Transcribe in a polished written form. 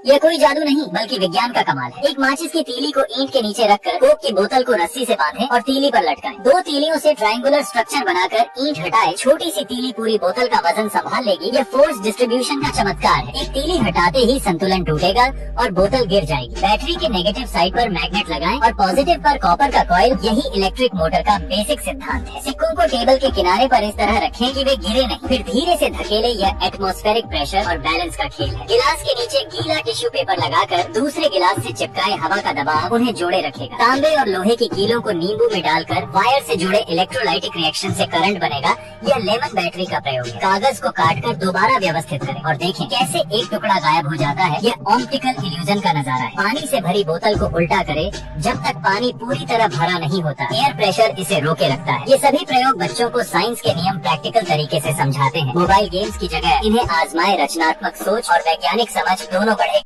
यह कोई जादू नहीं बल्कि विज्ञान का कमाल है। एक माचिस की तीली को ईंट के नीचे रखकर कोक की बोतल को रस्सी से बांधे और तीली पर लटकाएं। दो तीलियों से ट्रायंगुलर स्ट्रक्चर बनाकर ईंट हटाए, छोटी सी तीली पूरी बोतल का वजन संभाल लेगी। यह फोर्स डिस्ट्रीब्यूशन का चमत्कार है। एक तीली हटाते ही संतुलन टूटेगा और बोतल गिर जाएगी। बैटरी के नेगेटिव साइड पर मैग्नेट लगाएं और पॉजिटिव पर कॉपर का कॉइल। यही इलेक्ट्रिक मोटर का बेसिक सिद्धांत है। सिक्कों को टेबल के किनारे पर इस तरह रखें कि वे गिरे नहीं, फिर धीरे से धकेले। यह एटमॉस्फेरिक प्रेशर और बैलेंस का खेल है। गिलास के नीचे गीला टिश्यू पेपर लगाकर दूसरे गिलास से चिपकाए हवा का दबाव उन्हें जोड़े रखेगा। तांबे और लोहे की कीलों को नींबू में डालकर वायर से जुड़े इलेक्ट्रोलाइटिक रिएक्शन से करंट बनेगा। यह लेमन बैटरी का प्रयोग है। कागज को काटकर दोबारा व्यवस्थित करें और देखें कैसे एक टुकड़ा गायब हो जाता है। यह ऑप्टिकल इल्यूजन का नजारा है। पानी से भरी बोतल को उल्टा करे जब तक पानी पूरी तरह भरा नहीं होता। एयर प्रेशर इसे रोके रखता है। ये सभी प्रयोग बच्चों को साइंस के नियम प्रैक्टिकल तरीके से समझाते हैं। मोबाइल गेम्स की जगह इन्हें आजमाए, रचनात्मक सोच और वैज्ञानिक समझ दोनों बढ़े।